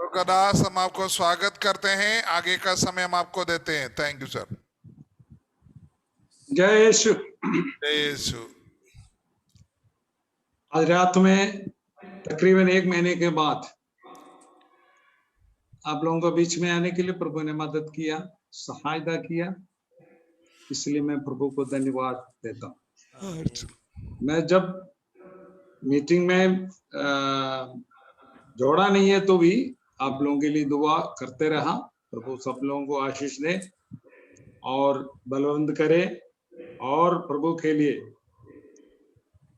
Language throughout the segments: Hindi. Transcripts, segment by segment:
का दास, हम आपको स्वागत करते हैं। आगे का समय हम आपको देते हैं। Thank you sir. जय यीशु। जय यीशु। आज रात में तकरीबन 1 महीने के बाद आप लोगों को बीच में आने के लिए प्रभु ने मदद किया, सहायता किया, इसलिए मैं प्रभु को धन्यवाद देता हूँ। मैं जब मीटिंग में जोड़ा नहीं है तो भी आप लोगों के लिए दुआ करते रहा। प्रभु सब लोगों को आशीष दे और बलवंत करे और प्रभु के लिए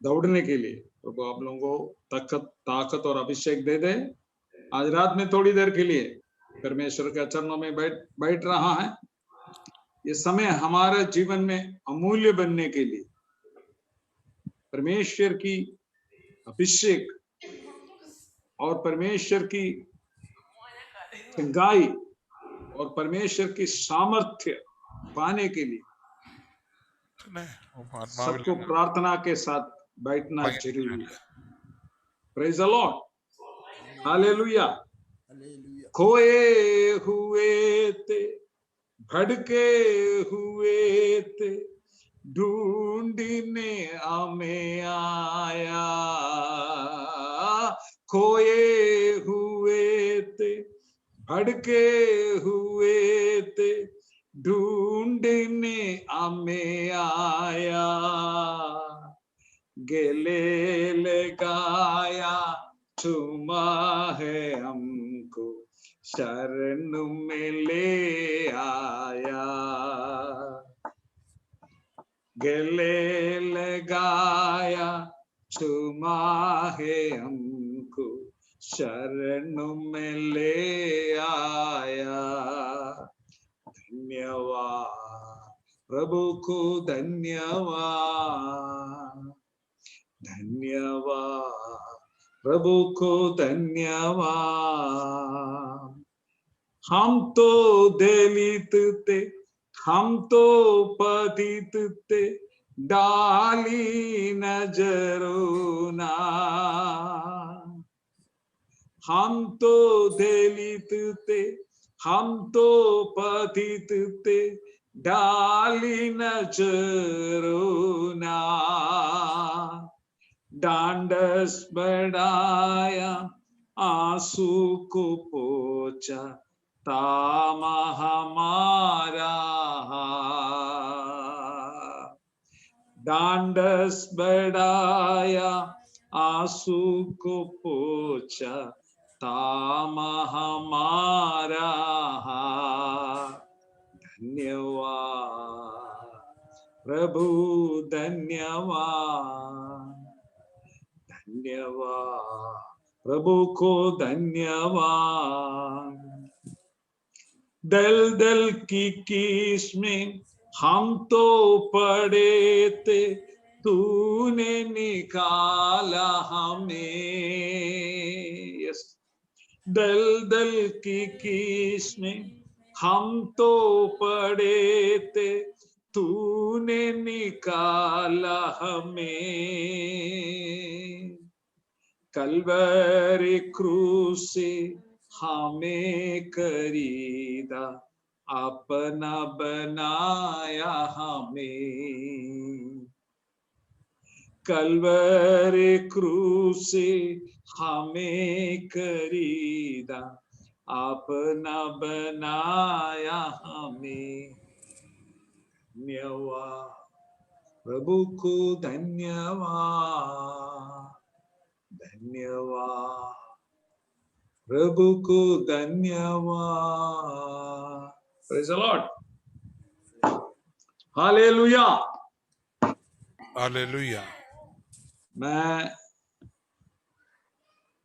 दौड़ने के लिए प्रभु आप लोगों को ताकत और अभिषेक दे दे। आज रात में थोड़ी देर के लिए परमेश्वर के चरणों में बैठ रहा है। ये समय हमारे जीवन में अमूल्य बनने के लिए परमेश्वर की अभिषेक और परमेश्वर की चंगाई और परमेश्वर की सामर्थ्य पाने के लिए सबको प्रार्थना के साथ बैठना जरूरी है। Praise the Lord, hallelujah. खोए हुए थे, भटके हुए थे, ढूंढने हमें आया। खोए हुए थे, भटके हुए थे, ढूंढने हमें आया। गले लगाया, चुमा है हमको, शरण में ले आया। गले लगाया, चुमा है हमको, शरण में ले आया। धन्यवाद प्रभु को, धन्यवाद, धन्यवाद प्रभु को, धन्यवाद। हम तो दलित थे, हम तो पतित थे, डाली नजरों ना। हम तो दलित थे, हम तो पतित थे, डाली नजरों ना। डांडस बढ़ाया, आंसू को पोंछा, तामा हमारा। डांडस बढ़ाया, आंसू को पोंछा, तामा हमारा। धन्यवाद प्रभु, धन्यवाद, धन्यवाद प्रभु को, धन्यवाद। दलदल की कीस में हम तो पड़े थे, तूने निकाला हमें। यस, दलदल की कीस में हम तो पड़े थे, तूने निकाला हमें। कलवरी क्रूस से हमें खरीदा, अपना बनाया हमें। कलवरी क्रूस से हमें खरीदा, अपना बनाया हमें। धन्यवाद प्रभु को, धन्यवाद, धन्यवाद प्रभु को, धन्यवाद। Praise the Lord, hallelujah, hallelujah.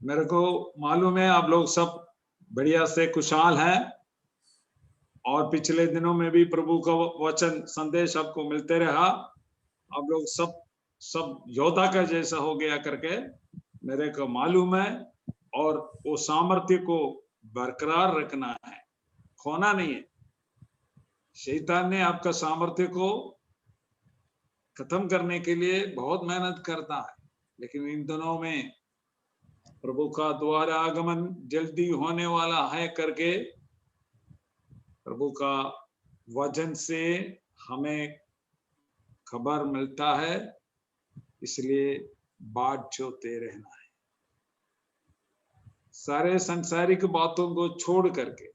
मेरे को मालूम है आप लोग सब बढ़िया से खुशहाल हैं और पिछले दिनों में भी प्रभु का वचन संदेश आपको मिलते रहा। आप लोग सब योद्धा का जैसा हो गया करके मेरे को मालूम है, और वो सामर्थ्य को बरकरार रखना है, खोना नहीं है। शैतान ने आपका सामर्थ्य को खत्म करने के लिए बहुत मेहनत करता है, लेकिन इन दिनों में प्रभु का द्वारा आगमन जल्दी होने वाला है करके प्रभु का वचन से हमें खबर मिलता है, इसलिए बाट जोते रहना है। सारे संसारिक बातों को छोड़ करके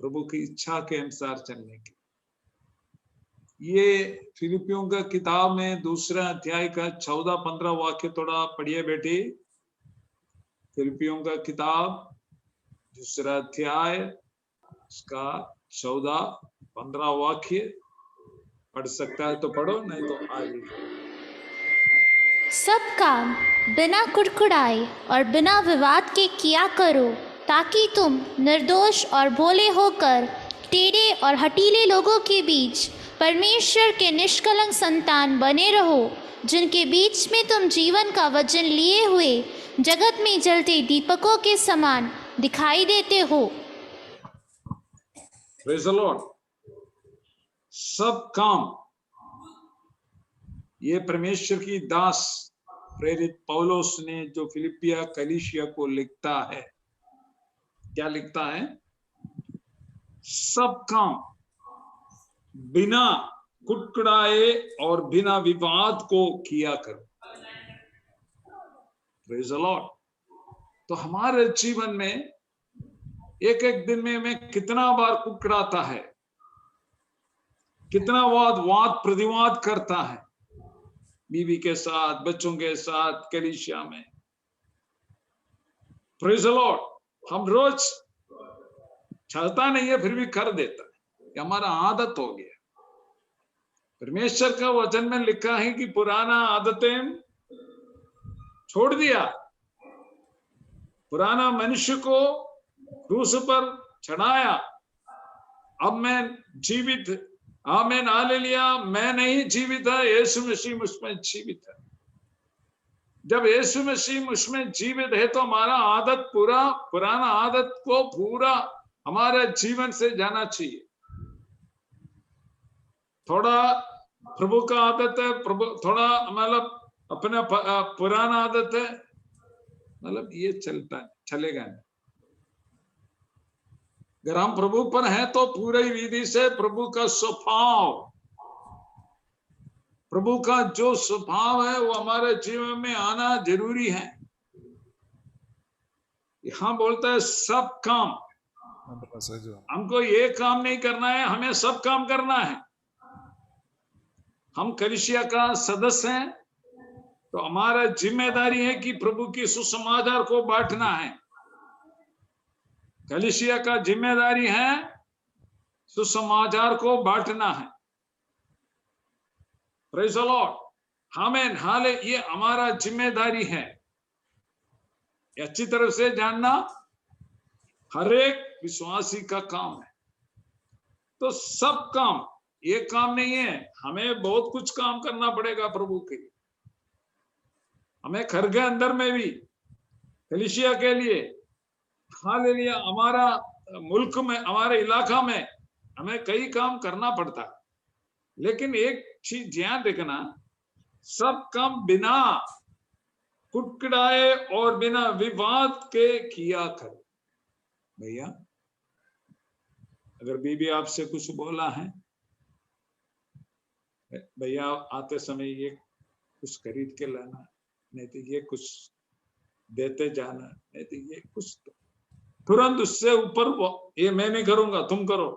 प्रभु की इच्छा के अनुसार चलने की। ये फिलिपियों का किताब में 2 अध्याय का 14-15 वाक्य थोड़ा पढ़िए बेटी। फिलिपियों का किताब 2 अध्याय उसका 14-15 वाक्य पढ़ सकता है तो पढ़ो, नहीं तो आगे। सब काम बिना कुड़कुड़ाए और बिना विवाद के किया करो, ताकि तुम निर्दोष और भोले होकर टेढ़े और हठीले लोगों के बीच परमेश्वर के निष्कलंक संतान बने रहो, जिनके बीच में तुम जीवन का वचन लिए हुए जगत में जलते दीपकों के समान दिखाई देते हो। Praise the Lord। सब काम, ये परमेश्वर की दास प्रेरित पौलुस ने जो फिलिपिया कलीसिया को लिखता है, क्या लिखता है? सब काम बिना कुड़कुड़ाए और बिना विवाद को किया करो। Praise the Lord. तो हमारे जीवन में एक एक दिन में मैं कितना बार कुड़कुड़ाता है, कितना वाद प्रतिवाद करता है, बीवी के साथ, बच्चों के साथ, कलीसिया में। Praise the Lord. हम रोज चाहता नहीं है फिर भी कर देता है, कि हमारा आदत हो गया। परमेश्वर का वचन में लिखा है कि पुराना आदतें छोड़ दिया, पुराना मनुष्य को क्रूस पर चढ़ाया, अब मैं जीवित, आमीन हालेलुया, मैं नहीं जीवित है, यीशु मसीह मुझमें जीवित है। जब यीशु मसीह मुझमें जीवित है तो हमारा आदत पूरा, पुराना आदत को पूरा हमारे जीवन से जाना चाहिए। थोड़ा प्रभु का आदत है, प्रभु थोड़ा मतलब अपना पुराना आदत है, मतलब ये चलता है, चलेगा नहीं। अगर हम प्रभु पर हैं तो पूरी विधि से प्रभु का स्वभाव, प्रभु का जो स्वभाव है वो हमारे जीवन में आना जरूरी है। यहां बोलता है सब काम, हमको ये काम नहीं करना है, हमें सब काम करना है। हम कलीसिया का सदस्य हैं तो हमारा जिम्मेदारी है कि प्रभु की सुसमाचार को बांटना है। कलीसिया का जिम्मेदारी है सुसमाचार को बांटना है। Praise the Lord. आमीन हाले, ये हमारा जिम्मेदारी है। अच्छी तरह से जानना हर एक विश्वासी का काम है। तो सब काम, ये काम नहीं है, हमें बहुत कुछ काम करना पड़ेगा प्रभु के लिए। हमें घर के अंदर में भी कलीसिया के लिए, हालेलुया, हमारा मुल्क में, हमारे इलाका में हमें कई काम करना पड़ता है। लेकिन एक चीज ध्यान रखना, सब काम बिना कुड़कुड़ाए और बिना विवाद के किया करो। भैया अगर बीबी आपसे कुछ बोला है, भैया आते समय ये कुछ खरीद के लाना, नहीं तो ये कुछ देते जाना, नहीं तो ये कुछ, तो तुरंत उससे ऊपर ये मैं नहीं करूंगा तुम करो,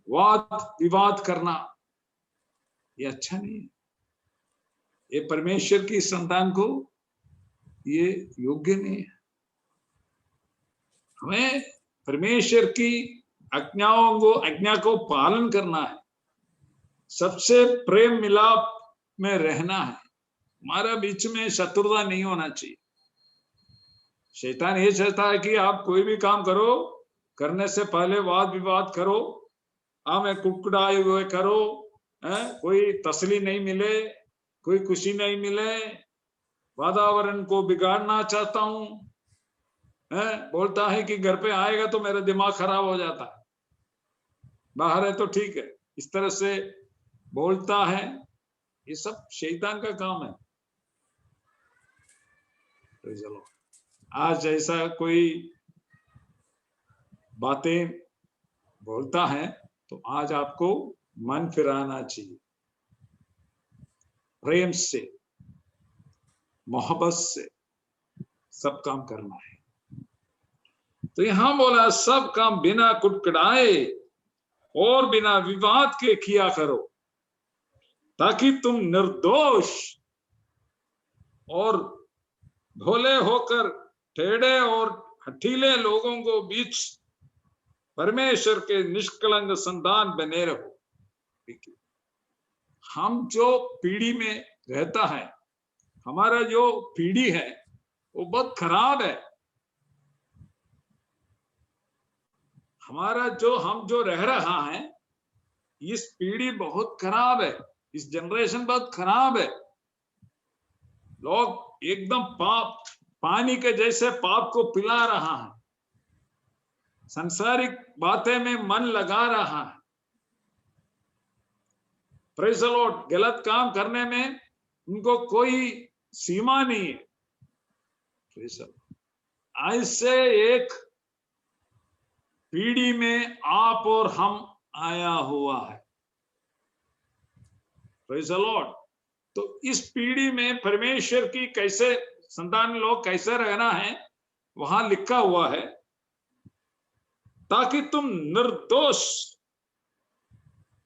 वाद विवाद करना, ये अच्छा नहीं है। ये परमेश्वर की संतान को ये योग्य नहीं है। हमें परमेश्वर की आज्ञा को पालन करना है, सबसे प्रेम मिलाप में रहना है। हमारा बीच में शत्रुता नहीं होना चाहिए। शैतान ये चाहता है कि आप कोई भी काम करो, करने से पहले वाद विवाद करो, हमें कुड़कुड़ाए हुए करो, कोई तसली नहीं मिले, कोई खुशी नहीं मिले, वातावरण को बिगाड़ना चाहता हूं, बोलता है कि घर पे आएगा तो मेरा दिमाग खराब हो जाता है, बाहर है तो ठीक है, इस तरह से बोलता है। ये सब शैतान का काम है। Praise the Lord. आज ऐसा कोई बातें बोलता है तो आज आपको मन फिराना चाहिए, प्रेम से, मोहब्बत से सब काम करना है। तो यहां बोला सब काम बिना कुटकुटाए और बिना विवाद के किया करो, ताकि तुम निर्दोष और भोले होकर टेढ़े और हठीले लोगों को बीच परमेश्वर के निष्कलंक संतान बने रहो। हम जो पीढ़ी में रहता है, हमारा जो पीढ़ी है वो बहुत खराब है। हमारा हम जो रह रहा है, इस पीढ़ी बहुत खराब है, इस जनरेशन बहुत खराब है। लोग एकदम पानी के जैसे पाप को पिला रहा है, सांसारिक बातें में मन लगा रहा है। Praise the Lord. गलत काम करने में उनको कोई सीमा नहीं है। Praise the Lord. ऐसे एक पीढ़ी में आप और हम आया हुआ है। Praise the Lord. तो इस पीढ़ी में परमेश्वर की कैसे संतान लोग कैसे रहना है, वहां लिखा हुआ है, ताकि तुम निर्दोष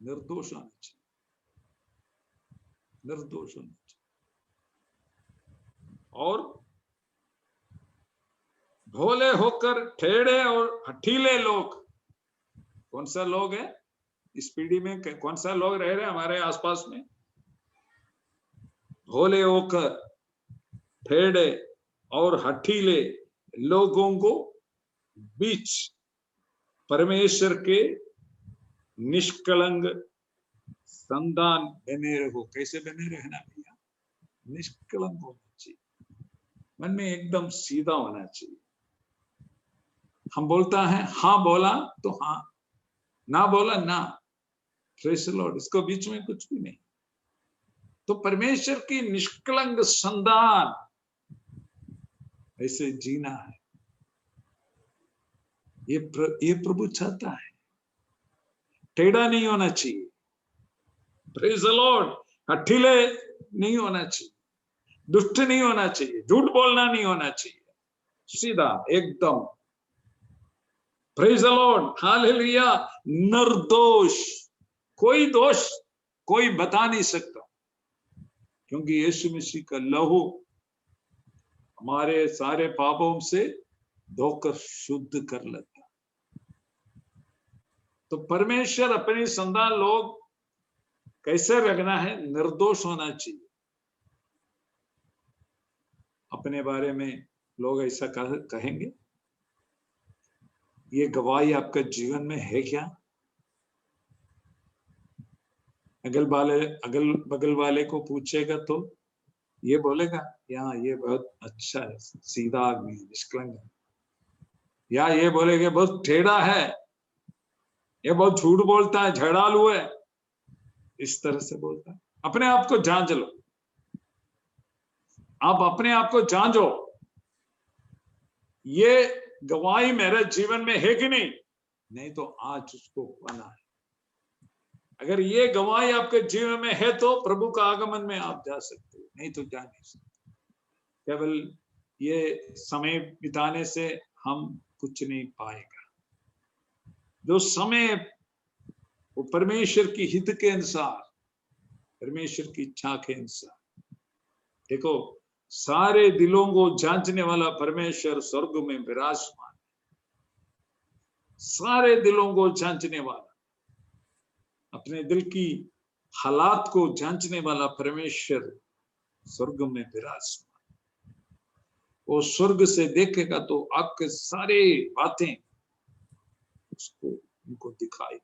होना चाहिए, निर्दोष होना चाहिए, और भोले होकर टेढ़े और हठीले लोग। कौन सा लोग है इस पीढ़ी में? कौन सा लोग रह रहे हैं हमारे आसपास में? भोले होकर टेढ़े और हठीले लोगों को बीच परमेश्वर के निष्कलंक संतान बने रहो। कैसे बने रहना भैया? निष्कलंक होना चाहिए, मन में एकदम सीधा होना चाहिए। हम बोलता है हाँ बोला तो हाँ, ना बोला ना। Praise the Lord. इसको बीच में कुछ भी नहीं। तो परमेश्वर की निष्कलंक संतान ऐसे जीना है, ये प्रभु चाहता है। टेढ़ा नहीं होना चाहिए, प्रेज़ द लॉर्ड। हठीले नहीं होना चाहिए, दुष्ट नहीं होना चाहिए, झूठ बोलना नहीं होना चाहिए, सीधा एकदम। Praise the Lord. हालेलुया। निर्दोष, कोई दोष कोई बता नहीं सकता, क्योंकि यीशु मसीह का लहू हमारे सारे पापों से धोकर शुद्ध कर लेता। तो परमेश्वर अपनी संतान लोग कैसे रखना है? निर्दोष होना चाहिए। अपने बारे में लोग ऐसा कहेंगे, ये गवाही आपका जीवन में है क्या? अगल बगल वाले को पूछेगा तो ये बोलेगा, या ये बहुत अच्छा है, सीधा आदमी है, निष्कलंक है। या ये बोलेगा बहुत टेढ़ा है, ये बहुत झूठ बोलता है, झड़ालू है, इस तरह से बोलता है। अपने आप को जांच लो, आप अपने आप को जांचो, ये गवाही मेरे जीवन में है कि नहीं? नहीं तो आज उसको पाना है। अगर ये गवाही आपके जीवन में है तो प्रभु का आगमन में आप जा सकते हो, नहीं तो जा नहीं सकते। केवल ये समय बिताने से हम कुछ नहीं पाएगा। जो समय वो परमेश्वर की हित के अनुसार, परमेश्वर की इच्छा के अनुसार। देखो, सारे दिलों को जांचने वाला परमेश्वर स्वर्ग में विराजमान है। सारे दिलों को जांचने वाला, अपने दिल की हालात को जांचने वाला परमेश्वर स्वर्ग में विराजमान। वो स्वर्ग से देखेगा तो आपके सारे बातें उसको उनको दिखाई।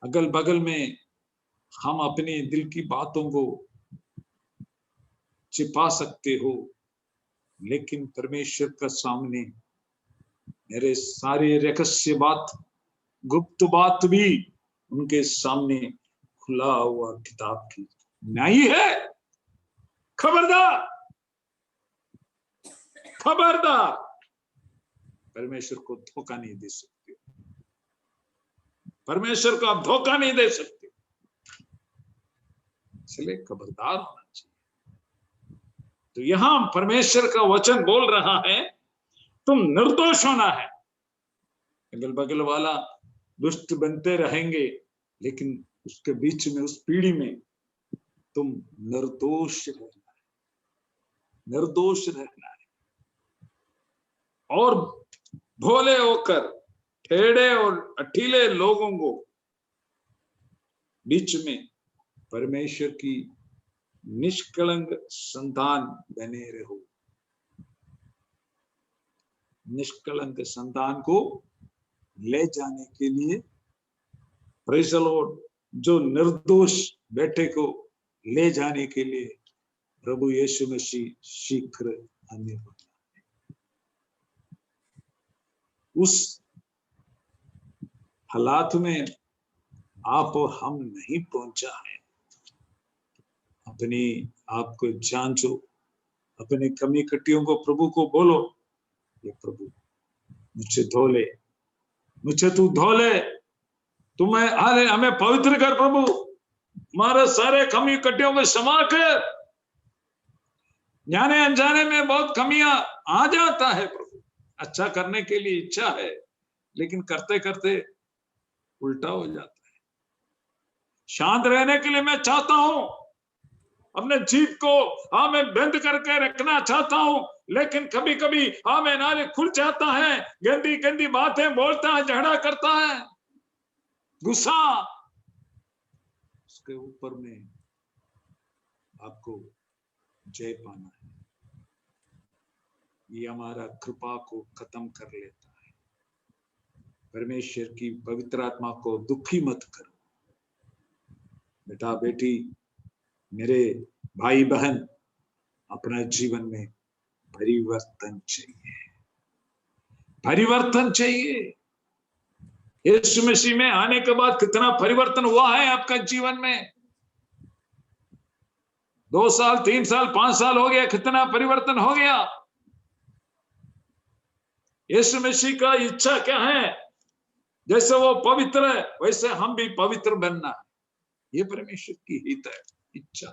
अगल बगल में हम अपने दिल की बातों को छिपा सकते हो, लेकिन परमेश्वर का सामने मेरे सारे रहस्य बात, गुप्त बात भी उनके सामने खुला हुआ किताब की नहीं है। खबरदार, खबरदार, परमेश्वर को धोखा नहीं दे सकते, परमेश्वर को आप धोखा नहीं दे सकते, इसलिए खबरदार होना चाहिए। तो यहां परमेश्वर का वचन बोल रहा है तुम निर्दोष होना है। अगल बगल वाला दुष्ट बनते रहेंगे, लेकिन उसके बीच में, उस पीढ़ी में तुम निर्दोष रहना है, निर्दोष रहना है। और भोले होकर टेढ़े और अठीले लोगों को बीच में परमेश्वर की निष्कलंक संतान बने रहो। निष्कलंक संतान को ले जाने के लिए, प्रेज़ द लॉर्ड, जो निर्दोष बेटे को ले जाने के लिए प्रभु यीशु मसीह शीघ्र आने वाला है। उस हालात में आप और हम नहीं पहुंचा है। अपनी आप को जांचो, अपने कमी कटियों को प्रभु को बोलो, ये प्रभु मुझे धो ले, मुझे तू धो ले, तुम्हें हमें पवित्र कर प्रभु, हमारे सारे कमी कटियों को क्षमा कर। जाने अनजाने में बहुत कमियां आ जाता है प्रभु, अच्छा करने के लिए इच्छा है, लेकिन करते करते उल्टा हो जाता है। शांत रहने के लिए मैं चाहता हूं, अपने जीभ को मैं बंद करके रखना चाहता हूं, लेकिन कभी कभी मैं नाले खुल जाता है, गंदी गंदी बातें बोलता है, झगड़ा करता है, गुस्सा। उसके ऊपर में आपको जय पाना है। ये हमारा कृपा को खत्म कर लेता है। परमेश्वर की पवित्र आत्मा को दुखी मत करो। बेटा बेटी, मेरे भाई बहन, अपना जीवन में परिवर्तन चाहिए, परिवर्तन चाहिए। यीशु मसीह में आने के बाद कितना परिवर्तन हुआ है आपका जीवन में? 2 साल, 3 साल, 5 साल हो गया, कितना परिवर्तन हो गया? यीशु मसीह का इच्छा क्या है? जैसे वो पवित्र है, वैसे हम भी पवित्र बनना है। ये परमेश्वर की हित है, इच्छा।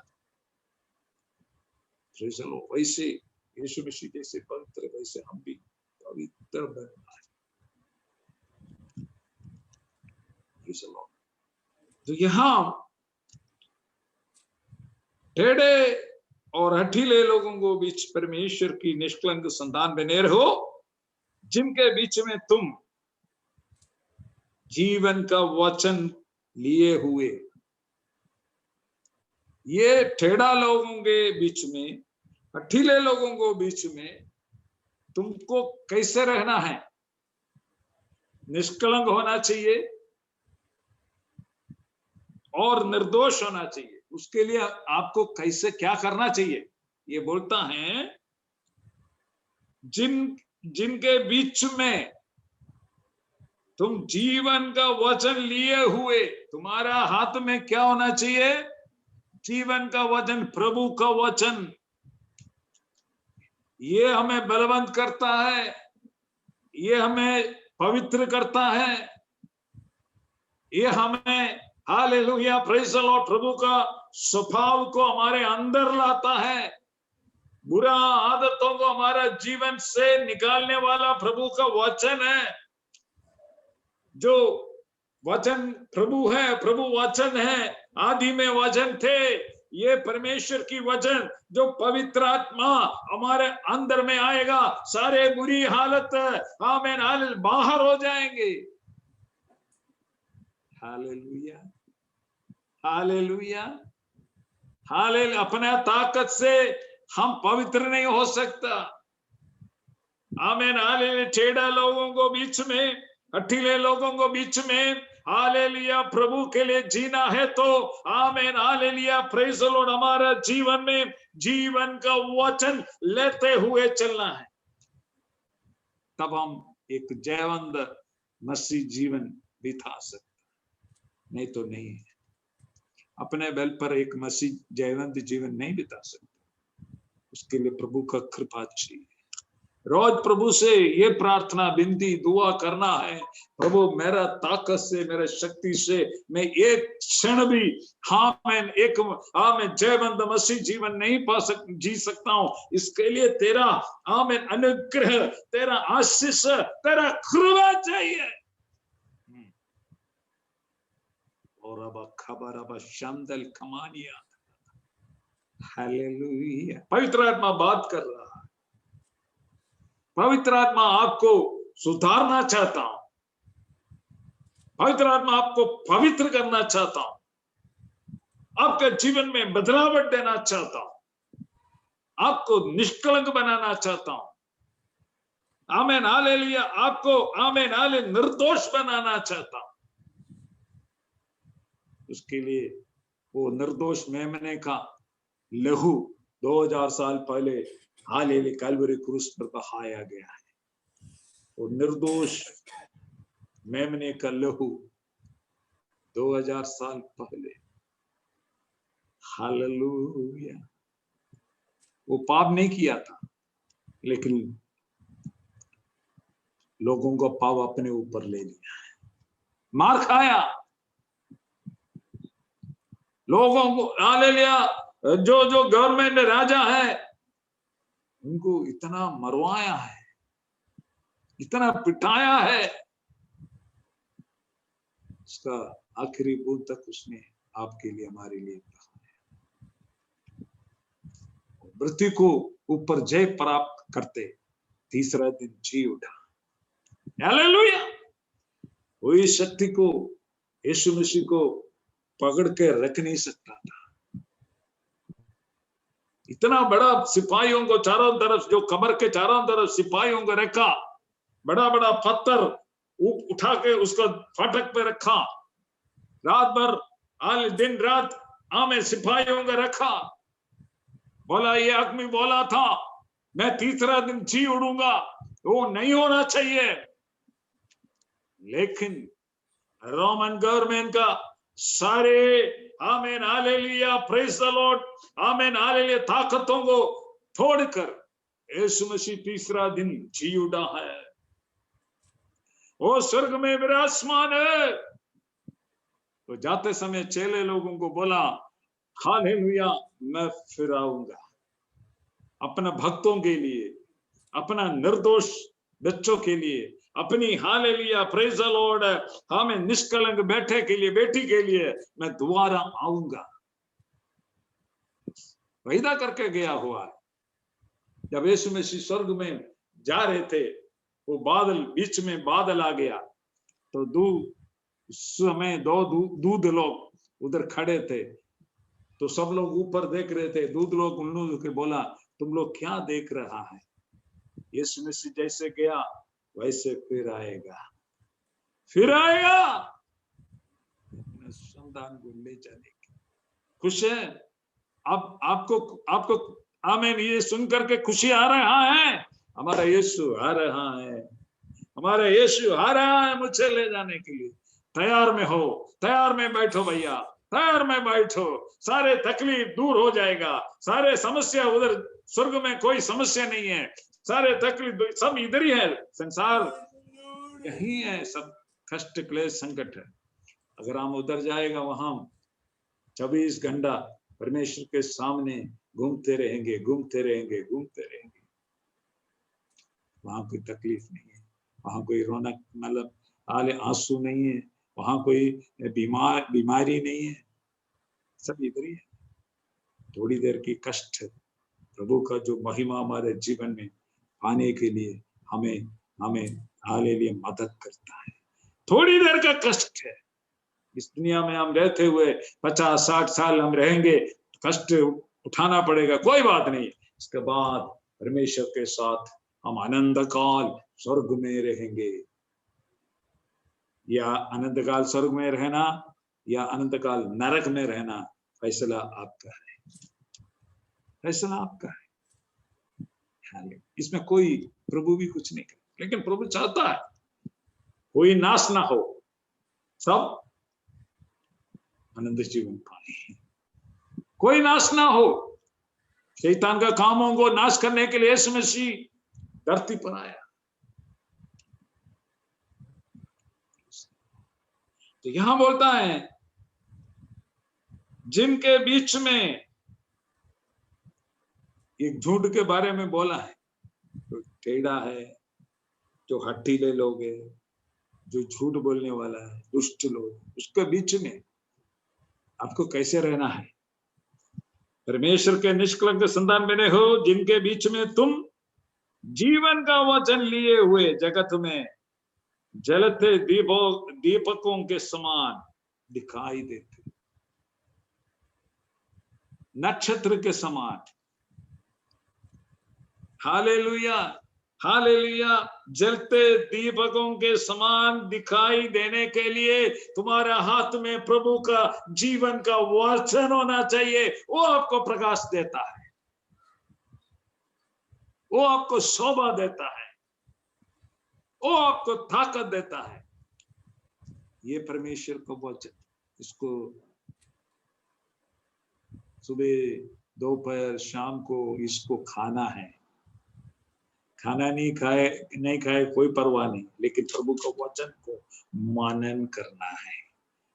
चलो, वैसे यीशु मसीह जैसे पवित्र, वैसे हम भी पवित्र बनना है। तो यहां टेढ़े और हठीले लोगों को बीच परमेश्वर की निष्कलंक संतान बने रहो, जिनके बीच में तुम जीवन का वचन लिए हुए। ये टेढ़ा लोगों के बीच में, हठीले लोगों को बीच में तुमको कैसे रहना है? निष्कलंक होना चाहिए और निर्दोष होना चाहिए। उसके लिए आपको कैसे क्या करना चाहिए? ये बोलता है जिनके बीच में तुम जीवन का वचन लिए हुए। तुम्हारा हाथ में क्या होना चाहिए? जीवन का वचन, प्रभु का वचन। ये हमें बलवंत करता है, ये हमें पवित्र करता है, ये हमें, हालेलुया, प्रेज़ द लॉर्ड, प्रभु का स्वभाव को हमारे अंदर लाता है। बुरा आदतों को हमारा जीवन से निकालने वाला प्रभु का वचन है। जो वचन प्रभु है, प्रभु वचन है, आदि में वचन थे। ये परमेश्वर की वचन, जो पवित्र आत्मा हमारे अंदर में आएगा, सारे बुरी हालत आमीन बाहर हो जाएंगे। Hallelujah, hallelujah, hallelujah. अपने ताकत से हम पवित्र नहीं हो सकता। आमीन, हालेलुया। टेढ़ा लोगों को बीच में, हठीले लोगों को बीच में, हालेलुया, प्रभु के लिए जीना है तो आमीन, हालेलुया, प्रेज़ द लॉर्ड, हमारा जीवन में जीवन का वचन लेते हुए चलना है। तब हम एक जयवंत मसीह जीवन बिता सकते, नहीं तो नहीं है। अपने बल पर एक मसीह जयवंत जीवन नहीं बिता सकते। उसके लिए प्रभु का कृपा चाहिए, रोज प्रभु से ये प्रार्थना विनती दुआ करना है, प्रभु मेरा ताकत से मेरे शक्ति से मैं एक क्षण भी मैं जयवंत मसीह जीवन नहीं जी सकता हूं। इसके लिए तेरा आमेन अनुग्रह, तेरा आशीष, तेरा कृपा चाहिए। और अब खबर अब शांदल कमानिया, हालेलुया। पवित्र आत्मा बात कर रहा है। पवित्र आत्मा आपको सुधारना चाहता हूं। पवित्र आत्मा आपको पवित्र करना चाहता हूं। आपके जीवन में बदलावट देना चाहता हूं। आपको निष्कलंक बनाना चाहता हूं। Amen hallelujah. आपको आमेन हाले निर्दोष बनाना चाहता हूं। उसके लिए वो निर्दोष मेमने का लहू 2000 साल पहले हालेलुया कैलवरी क्रूस पर बहाया गया है। वो निर्दोष मेमने का लहू 2000 साल पहले, हालेलुया, वो पाप नहीं किया था, लेकिन लोगों का पाप अपने ऊपर ले लिया है, मार खाया लोगों को। हालेलुया। जो गवर्नमेंट राजा है उनको इतना मरवाया है, इतना पिटाया है, उसका आखिरी बूंद तक उसने आपके लिए हमारे लिए बहाया। मृत्यु को ऊपर जय प्राप्त करते तीसरा दिन जी उठा। हालेलुया। वही शक्ति को यीशु मसीह को पकड़ के रख नहीं सकता था। इतना बड़ा सिपाहियों को चारों तरफ, जो कमर के चारों तरफ सिपाहियों को रखा, बड़ा बड़ा पत्थर उठा के उसको फाटक पे रखा, रात भर दिन रात आमे सिपाहियों को रखा। बोला ये आदमी बोला था मैं तीसरा दिन जी उड़ूंगा, वो नहीं होना चाहिए। लेकिन रोमन गवर्नमेंट का सारे amen hallelujah praise the Lord amen hallelujah ताकतों को छोड़कर यीशु मसीह तीसरा दिन जी उठा है। वो स्वर्ग में विराजमान है। तो जाते समय चेले लोगों को बोला हालेलुया मैं फिर आऊंगा अपने भक्तों के लिए, अपना निर्दोष बच्चों के लिए, अपनी हालेलुया प्रेज द लॉर्ड हमें निष्कलंक बैठे के लिए, बेटी के लिए मैं दोबारा आऊंगा। वायदा करके गया हुआ है। जब यीशु मसीह स्वर्ग में जा रहे थे, वो बादल, बीच में बादल आ गया, तो समय दो दूध लोग उधर खड़े थे। तो सब लोग ऊपर देख रहे थे। दूध लोग उन लोगों के बोला तुम लोग क्या देख रहा है? यीशु मसीह जैसे गया वैसे फिर आएगा, फिर आएगा अपने संतान को ले जाने की। खुश है? अब आपको आमीन ये सुनकर के खुशी आ रहा है? हमारा यीशु आ रहा है, हमारा यीशु आ रहा है मुझे ले जाने के लिए। तैयार में हो, तैयार में बैठो भैया, तैयार में बैठो। सारे तकलीफ दूर हो जाएगा, सारे समस्या उधर स्वर्ग में कोई समस्या नहीं है, सारे तकलीफ सब इधर ही है। संसार यही है, सब कष्ट क्लेश संकट है। अगर हम उधर जाएगा वहां 24 घंटा परमेश्वर के सामने घूमते रहेंगे, घूमते रहेंगे, घूमते रहेंगे। वहां कोई तकलीफ नहीं है, वहां कोई रौनक मतलब आंसू नहीं है, वहां कोई बीमारी नहीं है, सब इधर ही है। थोड़ी देर की कष्ट प्रभु का जो महिमा हमारे जीवन में आने के लिए हमें हालेलुया मदद करता है। थोड़ी देर का कष्ट है। इस दुनिया में हम रहते हुए 50-60 साल हम रहेंगे, कष्ट उठाना पड़ेगा, कोई बात नहीं। इसके बाद परमेश्वर के साथ हम अनंत काल स्वर्ग में रहेंगे। या अनंत काल स्वर्ग में रहना या अनंत काल नरक में रहना, फैसला आपका है, फैसला आपका है। इसमें कोई प्रभु भी कुछ नहीं करे, लेकिन प्रभु चाहता है कोई नाश ना हो, सब आनंद जीवन पाए, कोई नाश ना हो। शैतान का कामों को नाश करने के लिए यीशु मसीह धरती पर आया। तो यहां बोलता है जिनके बीच में, एक झूठ के बारे में बोला है, जो टेढ़ा है, जो हठीले लोग है, जो झूठ बोलने वाला है, दुष्ट लोग, उसके बीच में आपको कैसे रहना है? परमेश्वर के निष्कलंक संतान बने हो, जिनके बीच में तुम जीवन का वचन लिए हुए जगत में जलते दीपकों के समान दिखाई देते, नक्षत्र के समान। Hallelujah, hallelujah. जलते दीपकों के समान दिखाई देने के लिए तुम्हारे हाथ में प्रभु का जीवन का वचन होना चाहिए। वो आपको प्रकाश देता है, वो आपको शोभा देता है, वो आपको ताकत देता है। ये परमेश्वर का वचन, इसको सुबह दोपहर शाम को इसको खाना है। खाना नहीं खाए कोई परवाह नहीं, लेकिन प्रभु का वचन को मनन करना है।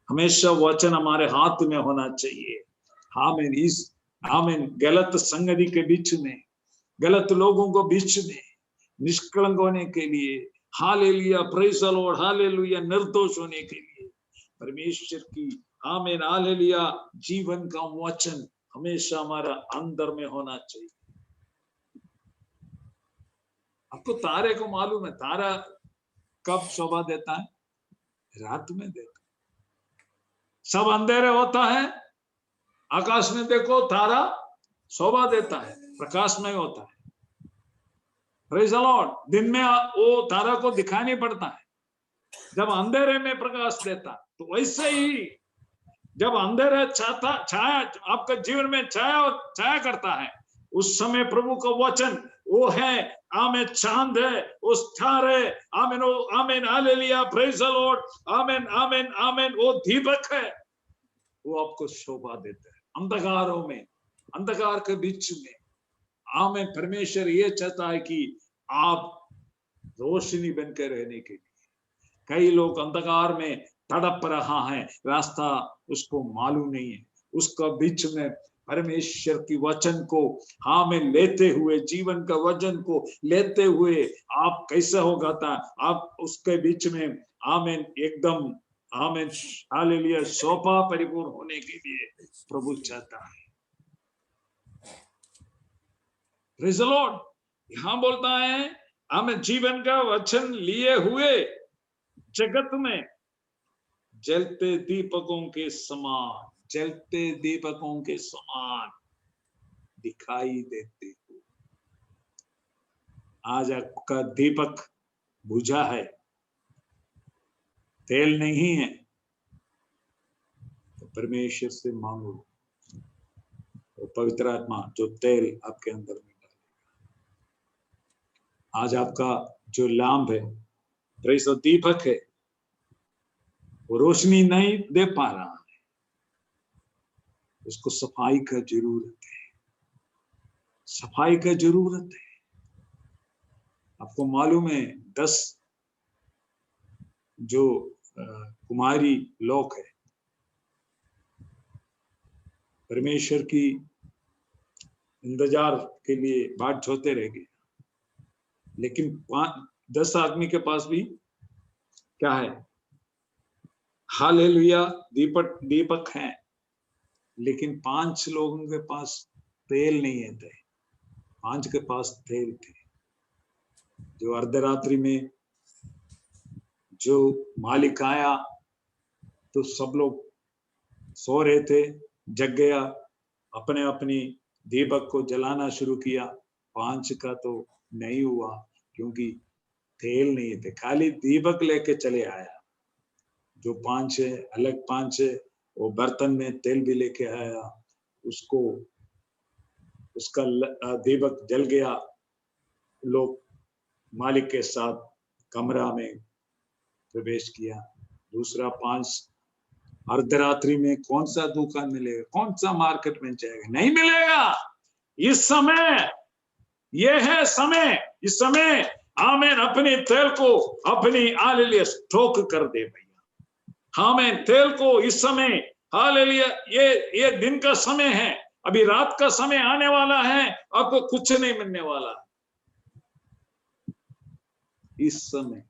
हमेशा वचन हमारे हाथ में होना चाहिए। आमीन। गलत संगति के बीच में, गलत लोगों को बीच में निष्कलंक होने के लिए, hallelujah, praise the Lord, hallelujah, निर्दोष होने के लिए परमेश्वर की आमीन हालेलुया जीवन का वचन हमेशा हमारा अंदर में होना चाहिए। आपको तारे को मालूम है, तारा कब शोभा देता है? रात में देता। सब अंधेरे होता है, आकाश में देखो तारा शोभा देता है, प्रकाश में होता है। Praise the Lord. दिन में वो तारा को दिखाई नहीं पड़ता है, जब अंधेरे में प्रकाश देता। तो वैसे ही जब अंधेरे छाया आपका जीवन में छाया करता है, उस समय प्रभु का वचन वो है, आमीन, चांद है, उस तारे, आमीन, आमीन, हालेलुया, प्रेज़ द लॉर्ड, आमीन, आमीन, आमीन, वो दीपक है, वो आपको शोभा देता है अंधकारों में, अंधकार के बीच में। आमीन। परमेश्वर ये चाहता है कि आप रोशनी बनकर रहने के लिए। कई लोग अंधकार में तड़प रहा है, रास्ता उसको मालूम नहीं है, उसका बीच में परमेश्वर की वचन को में लेते हुए, जीवन का वचन को लेते हुए आप कैसे होगा था? आप उसके बीच में आमीन एकदम आमीन हालेलुया शोभा परिपूर्ण होने के लिए प्रभु चाहता है। Praise the Lord. यहां बोलता है हमें जीवन का वचन लिए हुए जगत में जलते दीपकों के समान, जलते दीपकों के समान दिखाई देते हो। आज आपका दीपक बुझा है, तेल नहीं है, तो परमेश्वर से मांगो, तो पवित्र आत्मा जो तेल आपके अंदर में डालेगा। आज आपका जो लैंप है, प्रेज़ द दीपक है, वो रोशनी नहीं दे पा रहा है, उसको सफाई का जरूरत है, सफाई का जरूरत है। आपको मालूम है 10 जो कुमारी लोग है परमेश्वर की इंतजार के लिए बाट जोते रह गए, लेकिन 10 आदमी के पास भी क्या है? हालेलुया दीपक है, लेकिन 5 लोगों के पास तेल नहीं है थे। 5 के पास तेल थे। जो अर्धरात्रि में जो मालिक आया तो सब लोग सो रहे थे, जग गया, अपने अपनी दीपक को जलाना शुरू किया। 5 का तो नहीं हुआ क्योंकि तेल नहीं थे, खाली दीपक लेके चले आया। जो 5 है, अलग 5 है, वो बर्तन में तेल भी लेके आया, उसको उसका दीपक जल गया। लोग मालिक के साथ कमरा में प्रवेश किया। दूसरा 5 अर्धरात्रि में कौन सा दुकान मिलेगा, कौन सा मार्केट में जाएगा? नहीं मिलेगा। इस समय ये है समय, इस समय आमीन अपने तेल को अपनी हालेलुया स्टॉक कर दे भैया। आमीन, तेल को इस समय हालेलुया, ये दिन का समय है, अभी रात का समय आने वाला है, आपको कुछ नहीं मिलने वाला। इस समय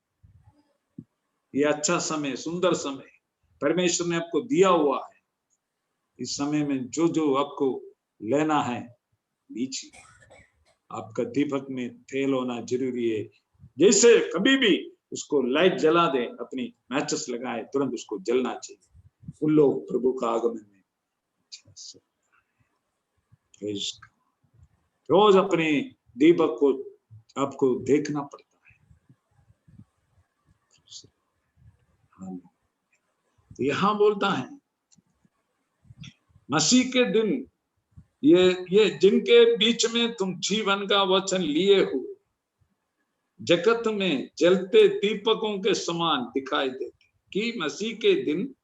ये अच्छा समय, सुंदर समय परमेश्वर ने आपको दिया हुआ है। इस समय में जो जो आपको लेना है लीजिए। आपका दीपक में तेल होना जरूरी है। जैसे कभी भी उसको लाइट जला दे, अपनी मैचेस लगाए, तुरंत उसको जलना चाहिए। उन लोग प्रभु का आगमन में रोज अपने दीपक को आपको देखना पड़ता है। तो यहां बोलता है मसीह के दिन, ये जिनके बीच में तुम जीवन का वचन लिए हो, जगत में जलते दीपकों के समान दिखाई देते, कि मसीह के दिन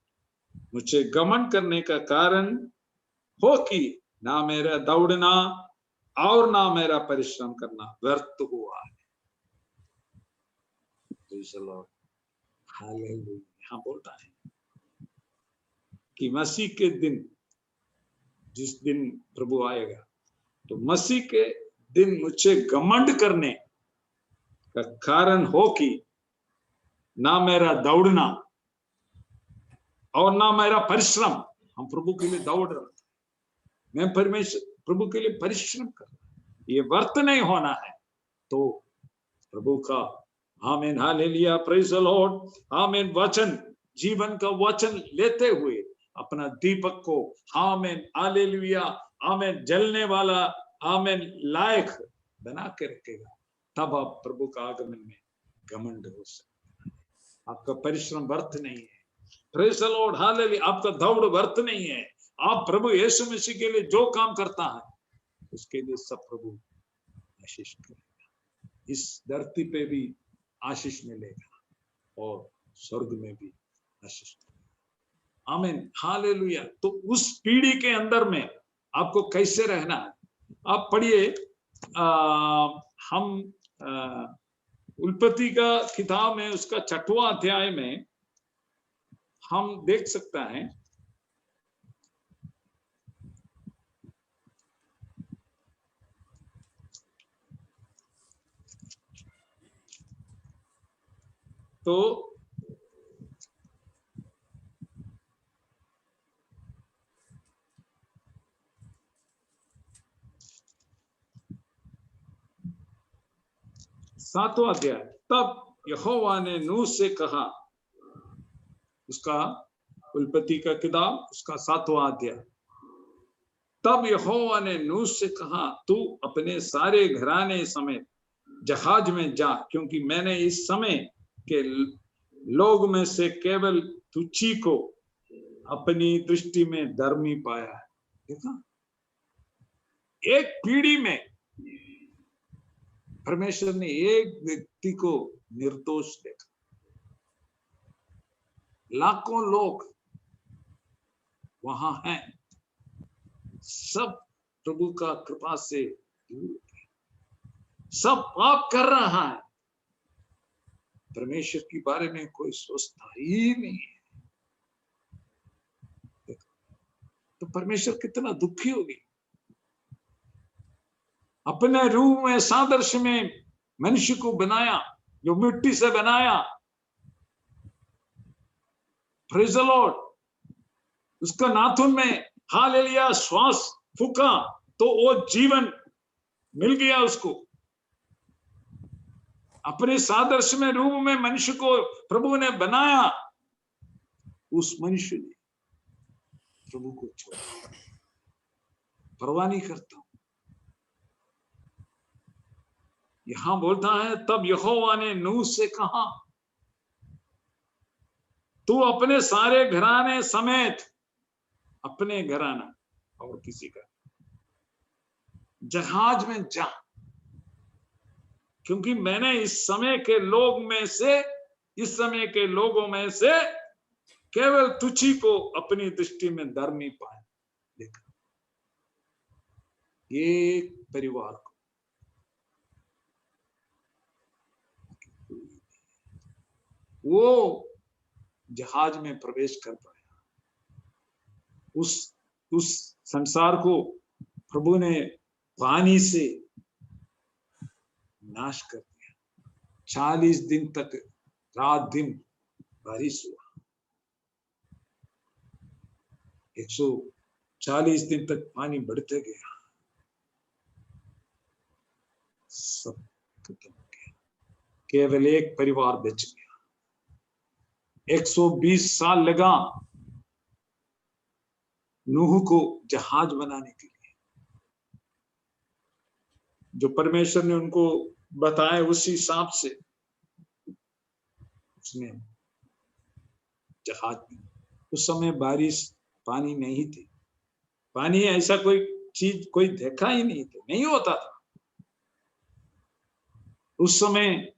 मुझे घमंड करने का कारण हो कि ना मेरा दौड़ना और ना मेरा परिश्रम करना व्यर्थ हुआ है। यहां बोलता है कि मसीह के दिन, जिस दिन प्रभु आएगा, तो मसीह के दिन मुझे घमंड करने का कारण हो कि ना मेरा दौड़ना और ना मेरा परिश्रम। हम प्रभु के लिए दौड़ रहे हैं, मैं परमेश्वर प्रभु के लिए परिश्रम कर रहा हूं, ये व्यर्थ नहीं होना है। तो प्रभु का आमीन, हालेलुया, प्रेज द लॉर्ड, आमीन, वचन, जीवन का वचन लेते हुए अपना दीपक को आमीन, हालेलुया, आमीन, जलने वाला, आमीन, लायक बना के रखेगा, तब आप प्रभु का आगमन में घमंड हो सकते हैं। आपका परिश्रम व्यर्थ नहीं है। प्रेज द लॉर्ड, हालेलुया, आपका दौड़ व्यर्थ नहीं है। आप प्रभु यीशु मसीह के लिए जो काम करता है, उसके लिए सब प्रभु आशीष करेगा। इस धरती पे भी आशीष मिलेगा और स्वर्ग में भी आशीष मिलेगा। आमीन, हालेलुया। तो उस पीढ़ी के अंदर में आपको कैसे रहना है, आप पढ़िए। हम उत्पत्ति का किताब में उसका 6वां अध्याय में हम देख सकता है, तो सातवां अध्याय, तब यहोवा ने नूह से कहा, उसका उत्पत्ति का किताब उसका 7वां अध्याय, तब यहोवा ने नूह से कहा, तू अपने सारे घराने समेत जहाज में जा, क्योंकि मैंने इस समय के लोग में से केवल तुझी को अपनी दृष्टि में धर्मी पाया है। देखा, एक पीढ़ी में परमेश्वर ने एक व्यक्ति को निर्दोष देखा, लाखों लोग वहां हैं, सब प्रभु का कृपा से दूर, सब पाप कर रहा है, परमेश्वर के बारे में कोई सोचता ही नहीं है। तो परमेश्वर कितना दुखी होगी। अपने रूप में सादृश्य में मनुष्य को बनाया, जो मिट्टी से बनाया, प्रेज द लॉर्ड, उसका नाथुन में हालेलुया श्वास फूका तो वो जीवन मिल गया उसको। अपने सादृश्य में रूप में मनुष्य को प्रभु ने बनाया, उस मनुष्य ने प्रभु को छोड़ा, परवाह नहीं करता। यहां बोलता है, तब यहोवा ने नूह से कहा, तू अपने सारे घराने समेत, अपने घराना और किसी का, जहाज में जा, क्योंकि मैंने इस समय के लोग में से, इस समय के लोगों में से केवल तुझी को अपनी दृष्टि में धर्मी पाया। देखा, एक परिवार को वो जहाज में प्रवेश कर पाया। उस संसार को प्रभु ने पानी से नाश कर दिया। 40 दिन तक रात दिन बारिश हुआ। 140 दिन तक पानी बढ़ते गया, सब खत्म हो गया। केवल एक परिवार बच गया। 120 साल लगा नूह को जहाज बनाने के लिए। जो परमेश्वर ने उनको बताया उसी हिसाब से उसने जहाज में। उस समय बारिश पानी नहीं थी। पानी ऐसा कोई चीज कोई देखा ही नहीं था, नहीं होता था। उस समय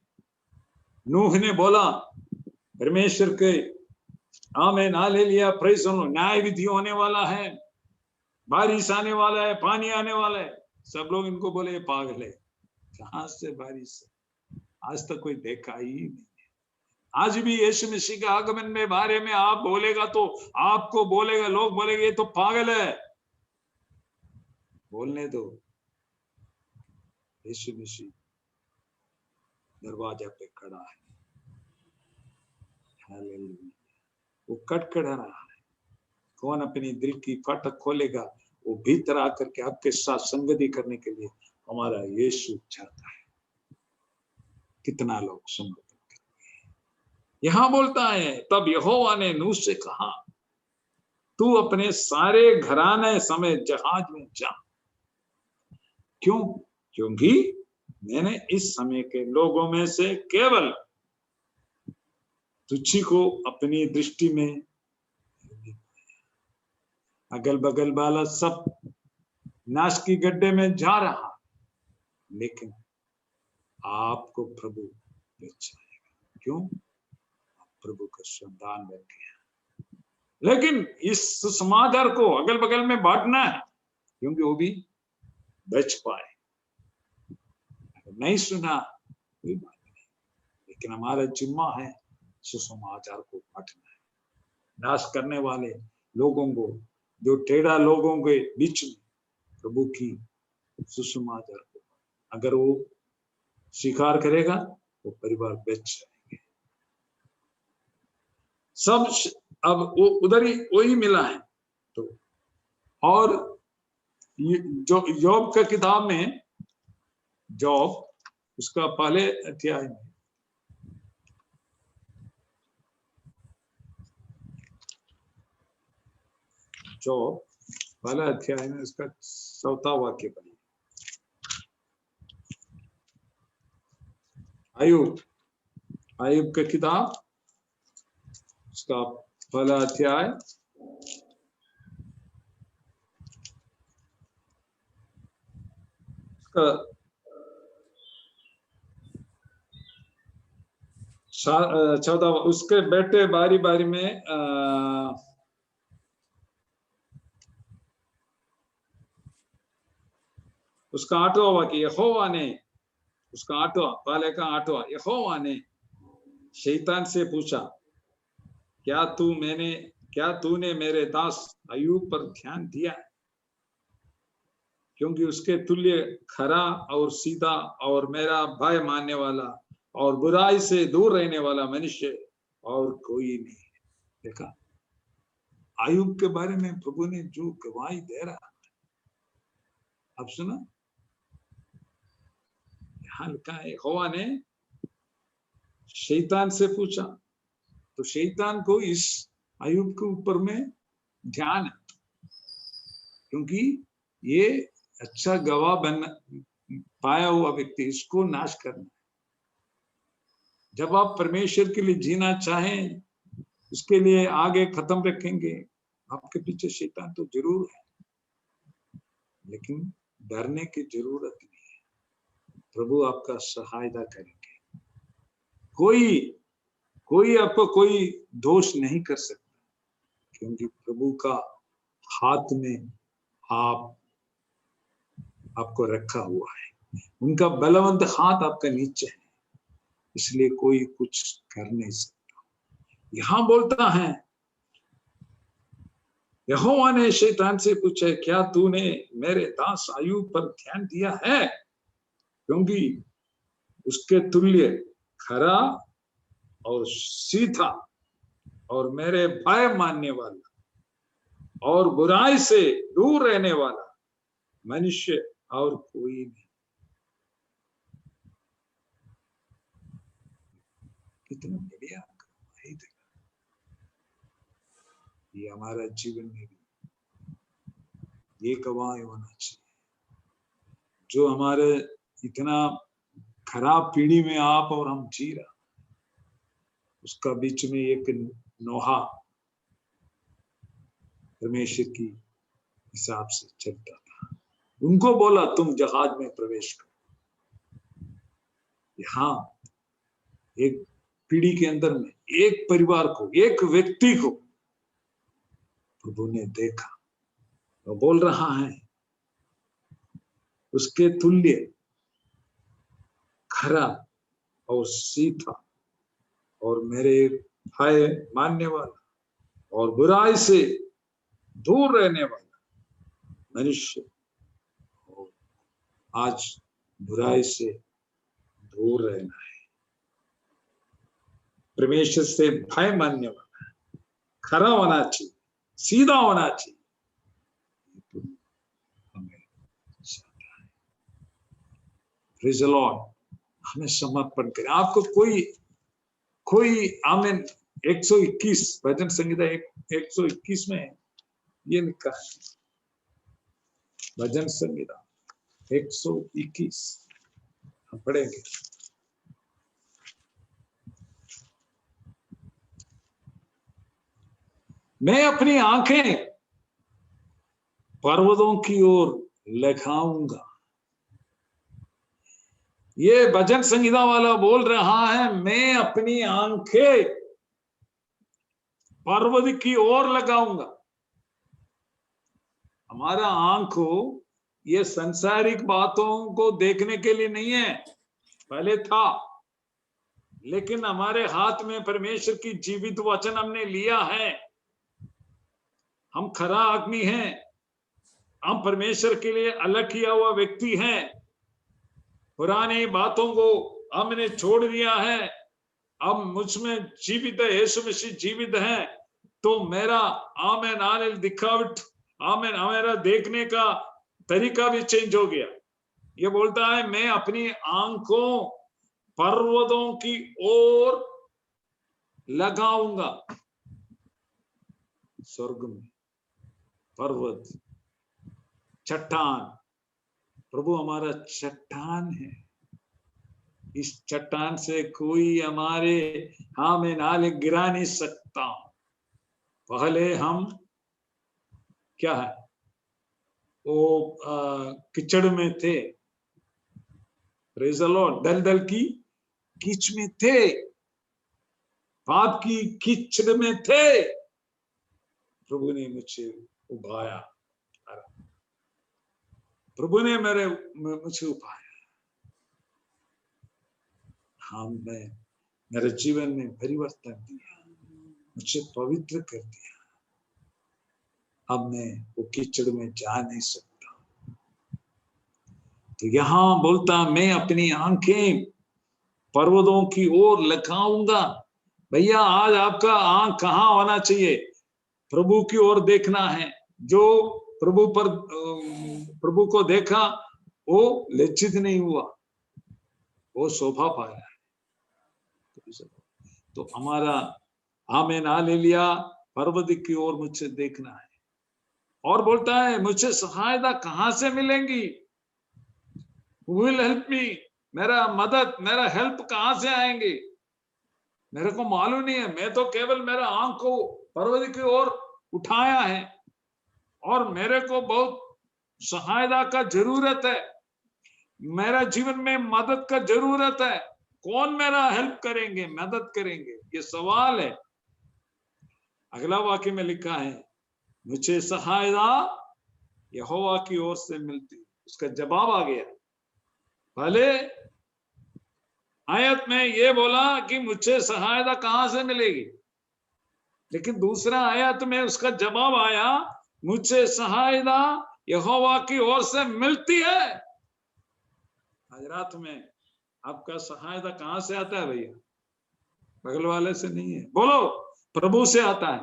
नूह ने बोला परमेश्वर के आमीन हालेलुया प्रेज़ द लॉर्ड, न्याय विधि होने वाला है, बारिश आने वाला है, पानी आने वाला है। सब लोग इनको बोले पागल है, कहां से बारिश है? आज तक कोई देखा ही नहीं। आज भी यीशु मसीह के आगमन में बारे में आप बोलेगा तो आपको बोलेगा, लोग बोलेंगे ये तो पागल है। बोलने दो। यीशु मसीह दरवाजा पे खड़ा है। हालेलुया। वो खटखटा रहा है। कौन अपनी दिल की फाटक खोलेगा? वो भीतर आकर के आपके साथ संगति करने के लिए हमारा यीशु चाहता है। कितना लोग समर्पण करेंगे? यहां बोलता है तब यहोवा ने नूह से कहा तू अपने सारे घराने समेत जहाज में जा। क्यों? क्योंकि मैंने इस समय के लोगों में से केवल तुझी को अपनी दृष्टि में, अगल बगल वाला सब नाश की गड्ढे में जा रहा, लेकिन आपको प्रभु बचाएगा। क्यों? आप प्रभु का संतान बन गया। लेकिन इस समाचार को अगल बगल में बांटना है, क्योंकि वो भी बच पाए। अगर नहीं सुना कोई बात नहीं, लेकिन हमारा जिम्मा है सुसमाचार को बांटना है। नाश करने वाले लोगों को, जो टेढ़ा लोगों के बीच में प्रभु की सुसमाचार को, अगर वो स्वीकार करेगा वो परिवार बच जाएंगे। सब अब वो उधर ही वही मिला है। तो और जो योग का किताब में, जॉब उसका पहले अध्याय में जो पहला अध्याय में उसका 4वां वाक्य पढ़िए। आयुब का किताब उसका पहला अध्याय उसका 14वां, उसके बेटे बारी बारी में उसका 8वां वाक्य, यहोवा ने, उसका 8वां, पहले का 8वां, यहोवा ने शैतान से पूछा क्या तूने मेरे दास अय्यूब पर ध्यान दिया? क्योंकि उसके तुल्य खरा और सीधा और मेरा भय मानने वाला और बुराई से दूर रहने वाला मनुष्य और कोई नहीं है। देखा अय्यूब के बारे में प्रभु ने जो गवाही दे रहा है, अब सुना, यहाँ लिखा है यहोवा ने शैतान से पूछा। तो शैतान को इस अय्यूब के ऊपर में ध्यान है, क्योंकि ये अच्छा गवाह बन पाया हुआ व्यक्ति, इसको नाश करना है। जब आप परमेश्वर के लिए जीना चाहें, उसके लिए आगे खत्म रखेंगे, आपके पीछे शैतान तो जरूर है, लेकिन डरने की जरूरत नहीं है। प्रभु आपका सहायता करेंगे। कोई आपको कोई दोष नहीं कर सकता, क्योंकि प्रभु का हाथ में आपको रखा हुआ है। उनका बलवंत हाथ आपका नीचे है, इसलिए कोई कुछ कर नहीं सकता। यहां बोलता है, यहोवा ने शैतान से पूछा, क्या तूने मेरे दास अय्यूब पर ध्यान दिया है, क्योंकि उसके तुल्य खरा और सीधा और मेरे भय मानने वाला और बुराई से दूर रहने वाला मनुष्य और कोई नहीं। कितना बढ़िया गवाही देगा। ये हमारा जीवन में भी ये गवाही होना चाहिए। जो हमारे इतना खराब पीढ़ी में आप और हम जी रहा, उसका बीच में एक नोहा परमेश्वर की हिसाब से चलता था। उनको बोला तुम जहाज में प्रवेश करो। यहाँ एक पीढ़ी के अंदर में एक परिवार को, एक व्यक्ति को प्रभु ने देखा, वो बोल रहा है उसके तुल्य खरा और सीधा और मेरे भय मानने वाला और बुराई से दूर रहने वाला मनुष्य। और आज बुराई से दूर रहना है, परमेश्वर से भय मानने वाला, खरा होना चाहिए, सीधा होना चाहिए। Praise the Lord. हमें समर्पण करें। आपको कोई आमीन 121 भजन संहिता 121 में ये लिखा है, भजन संहिता 121 हम पढ़ेंगे। मैं अपनी आंखें पर्वतों की ओर लगाऊंगा। ये भजन संहिता वाला बोल रहा है, मैं अपनी आंखें पर्वत की ओर लगाऊंगा। हमारा आंखों ये संसारिक बातों को देखने के लिए नहीं है, पहले था, लेकिन हमारे हाथ में परमेश्वर की जीवित वचन हमने लिया है। हम खरा आदमी हैं, हम परमेश्वर के लिए अलग किया हुआ व्यक्ति हैं। पुरानी बातों को हमने छोड़ दिया है, अब मुझमें जीवित है, यीशु मसीह जीवित है। तो मेरा आमेन आनेल दिखावट, आमेन मेरा देखने का तरीका भी चेंज हो गया। ये बोलता है मैं अपनी आंखों पर्वतों की ओर लगाऊंगा। स्वर्ग में पर्वत, चट्टान, प्रभु हमारा चट्टान है। इस चट्टान से कोई हमारे हमें नाले गिरा नहीं सकता। पहले हम क्या है वो कीचड़ में थे, प्रेज़ द लॉर्ड, दलदल की कीच में थे, पाप की कीचड़ में थे। प्रभु ने मुझे उभाया, प्रभु ने मुझे उभाया। हाँ, मेरे जीवन में परिवर्तन दिया, मुझे पवित्र कर दिया। अब मैं वो कीचड़ में जा नहीं सकता। तो यहां बोलता मैं अपनी आंखें पर्वतों की ओर लगाऊंगा। भैया आज आपका आंख कहाँ होना चाहिए? प्रभु की ओर देखना है। जो प्रभु को देखा वो लज्जित नहीं हुआ, वो शोभा पाया। तो हमारा आमेन हालेलुया, पर्वत की ओर मुझे देखना है। और बोलता है मुझे सहायता कहां से मिलेंगी? Who will help me? मेरा मदद, मेरा हेल्प कहां से आएंगे? मेरे को मालूम नहीं है। मैं तो केवल मेरा आंख को पर्वत की ओर उठाया है और मेरे को बहुत सहायता का जरूरत है। मेरा जीवन में मदद का जरूरत है। कौन मेरा हेल्प करेंगे, मदद करेंगे? ये सवाल है। अगला वाक्य में लिखा है मुझे सहायता यहोवा की ओर से मिलती। उसका जवाब आ गया। पहले आयत में ये बोला कि मुझे सहायता कहां से मिलेगी? लेकिन दूसरा आयत में उसका जवाब आया, मुझे सहायता यहोवा की ओर से मिलती है। आज रात में आपका सहायता कहां से आता है भैया? बगल वाले से नहीं है, बोलो प्रभु से आता है।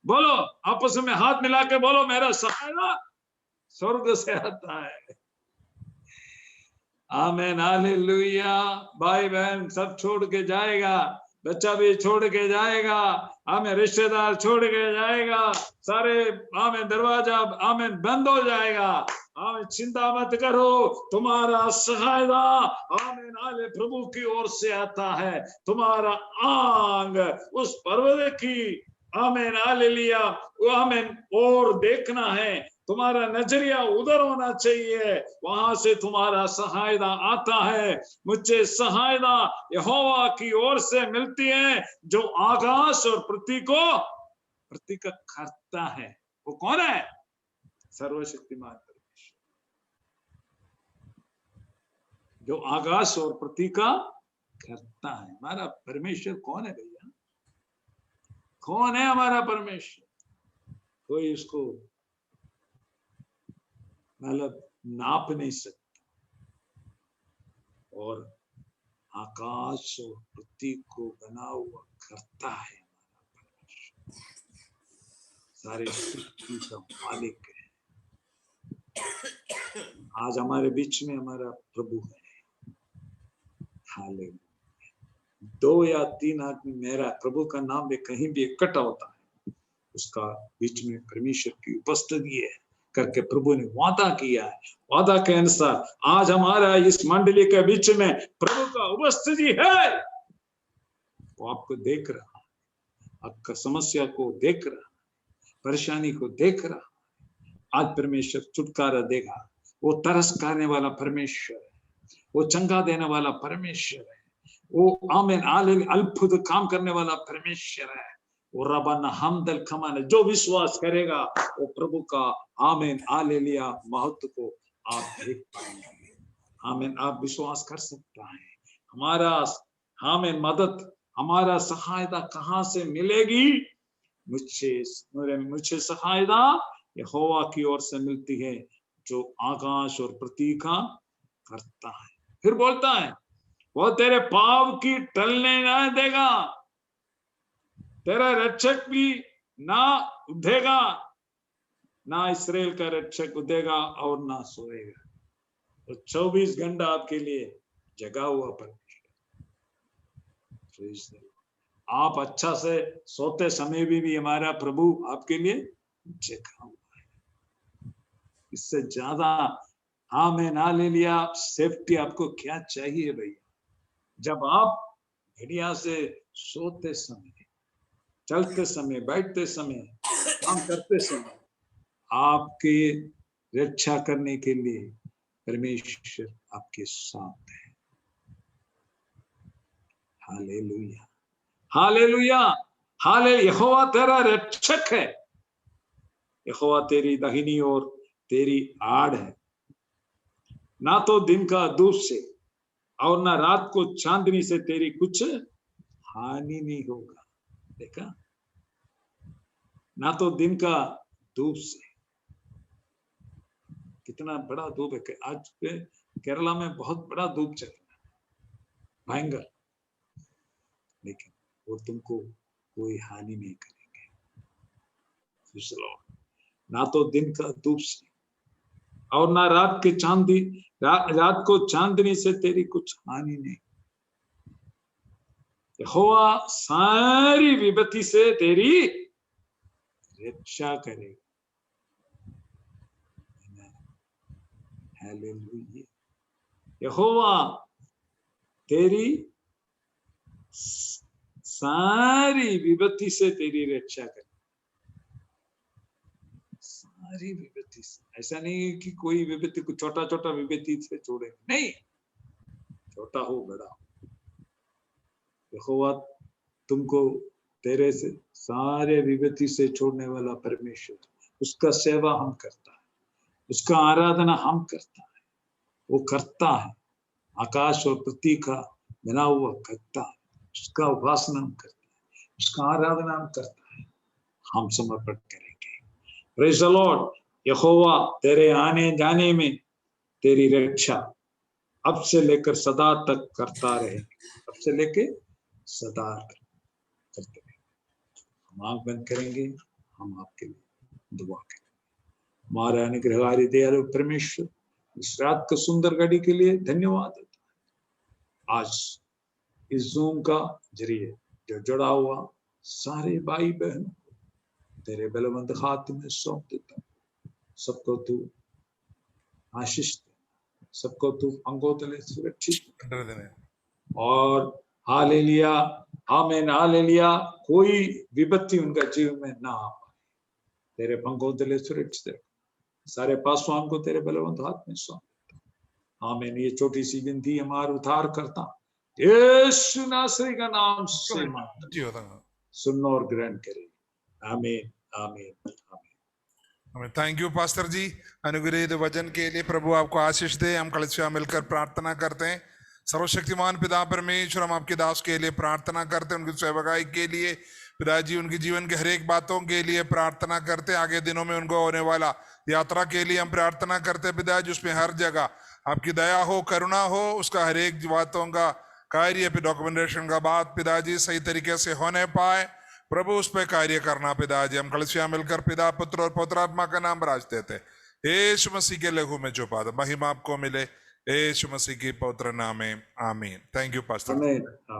बोलो आपस में हाथ मिला के बोलो, मेरा सहायता स्वर्ग से आता है। आमीन, हालेलुया। भाई बहन सब छोड़ के जाएगा, बच्चा भी छोड़ के जाएगा, आमीन, रिश्तेदार छोड़ के जाएगा, सारे आमीन दरवाजा आमीन बंद हो जाएगा। आमीन, चिंता मत करो, तुम्हारा सहायता आमीन आले प्रभु की ओर से आता है। तुम्हारा आंग उस पर्वत की आमीन हालेलुया आमीन और देखना है, तुम्हारा नजरिया उधर होना चाहिए, वहां से तुम्हारा सहायता आता है। मुझे सहायता यहोवा की ओर से मिलती है, जो आकाश और पृथ्वी का करता है। वो कौन है? सर्वशक्तिमान परमेश्वर, जो आकाश और पृथ्वी का करता है। हमारा परमेश्वर कौन है भैया? कौन है हमारा परमेश्वर? कोई उसको मतलब नाप नहीं सकता। और आकाश और पृथ्वी को बना हुआ करता है हमारा परमेश्वर, सारे सृष्टि का मालिक है। आज हमारे बीच में हमारा प्रभु है। हालेलुया। 2 या 3 आदमी मेरा प्रभु का नाम में कहीं भी इकट्ठा होता है, उसका बीच में परमेश्वर की उपस्थिति है करके प्रभु ने वादा किया है। वादा के अनुसार आज हमारा इस मंडली के बीच में प्रभु का उपस्थिति है। वो आपको देख रहा है, आपका समस्या को देख रहा है, परेशानी को देख रहा है। आज परमेश्वर छुटकारा देगा। वो तरस खाने वाला परमेश्वर है, वो चंगा देने वाला परमेश्वर है, वो आमीन अद्भुत काम करने वाला परमेश्वर है। वो रबाना हमदल खमान, जो विश्वास करेगा वो प्रभु का आमीन हालेलुया महत्व को आप देख पाएंगे। आमीन, आप विश्वास कर सकता है। हमारा आमीन मदद, हमारा सहायता कहां से मिलेगी? मुझे सहायता यहोवा की ओर से मिलती है, जो आकाश और पृथ्वी का करता है। फिर बोलता है, वो तेरे पाव की टलने ना देगा, तेरा रक्षक भी ना उठेगा, ना इसराइल का रक्षक उठेगा और ना सोएगा। तो 24 घंटा आपके लिए जगा हुआ परमेश्वर। आप अच्छा से सोते समय भी हमारा प्रभु आपके लिए जगा हुआ है। इससे ज्यादा आमीन हालेलुया सेफ्टी आपको क्या चाहिए भैया? जब आप घड़िया से सोते समय, चलते समय, बैठते समय, काम करते समय, आपके रक्षा करने के लिए परमेश्वर आपके साथ है। Hallelujah, hallelujah, hallelujah. यहोवा तेरा रक्षक है, यहोवा तेरी दाहिनी ओर तेरी आड़ है। ना तो दिन का धूप से और ना रात को चांदनी से तेरी कुछ हानि नहीं होगा। देखा, ना तो दिन का धूप से, कितना बड़ा धूप है। आज के केरला में बहुत बड़ा धूप चल रहा है, भयंकर, लेकिन वो तुमको कोई हानि नहीं करेंगे। ना तो दिन का धूप से और ना रात के रात को चांदनी से तेरी कुछ हानि नहीं। यहोवा सारी विपत्ति से तेरी रक्षा करेगा। हालेलुया। यहोवा तेरी सारी विपत्ति से तेरी रक्षा करेगा। सारी विपत्ति से, ऐसा नहीं कि कोई विपत्ति को छोटा छोटा विपत्ति से छोड़े, नहीं, छोटा हो बड़ा हो, यहोवा तुमको तेरे से सारे विपत्ति से छोड़ने वाला परमेश्वर, उसका सेवा हम करता है, उसका आराधना हम करता है। वो करता है, आकाश और पृथ्वी का बना हुआ करता है, उसका उपासना हम करता है, उसका आराधना हम करता है। हम समर्पण करेंगे। Praise the Lord. यहोवा तेरे आने जाने में तेरी रक्षा अब से लेकर सदा तक करता रहे, अब से लेकर सदा तक करते रहे। हम आंख बंद करेंगे, हम आपके लिए दुआ करेंगे। हमारे अनुग्रहकारी दयालु परमेश्वर, इस रात के सुंदर घड़ी के लिए धन्यवाद। आज इस जूम का जरिए जो जुड़ा हुआ सारे भाई बहन तेरे बलवंत हाथ में सौंप देता। सबको तू आशीष दे, सबको तू अंगों तले सुरक्षित और हालेलुया, आमीन, हालेलुया। कोई विपत्ति उनका जीवन में ना आ पाए, तेरे पंखों तले सुरक्षित रख। सारे पासवान को तेरे बलवंत हाथ में सौंप देता। आमीन। ये छोटी सी विनती हमारा उद्धार करता यीशु नासरी का नाम से मांगता, सुनो और ग्रहण करे। आमीन, आमीन, आमीन। थैंक यू पास्टर जी, अनुग्रहित वचन के लिए। प्रभु आपको आशीष दे। हम कलिसिया मिलकर प्रार्थना करते हैं। सर्वशक्तिमान पिता परमेश्वर, हम आपके दास के लिए प्रार्थना करते हैं, उनकी सेवकाई के लिए पिताजी, उनके जीवन के हर एक बातों के लिए प्रार्थना करते हैं। आगे दिनों में उनको होने वाला यात्रा के लिए हम प्रार्थना करते हैं पिताजी, उसमें हर जगह आपकी दया हो, करुणा हो, उसका हर एक बातों का कार्य डॉक्यूमेंटेशन का बात पिताजी सही तरीके से होने पाए। प्रभु उस पर कार्य करना पिताजी। हम कलिसिया मिलकर पिता, पुत्र और पवित्रात्मा का नाम राज देते। यीशु मसीह के लहू में छुपा दो, महिमा आपको मिले यीशु मसीह की पवित्र नाम में। आमीन। Thank you pastor. आमीन।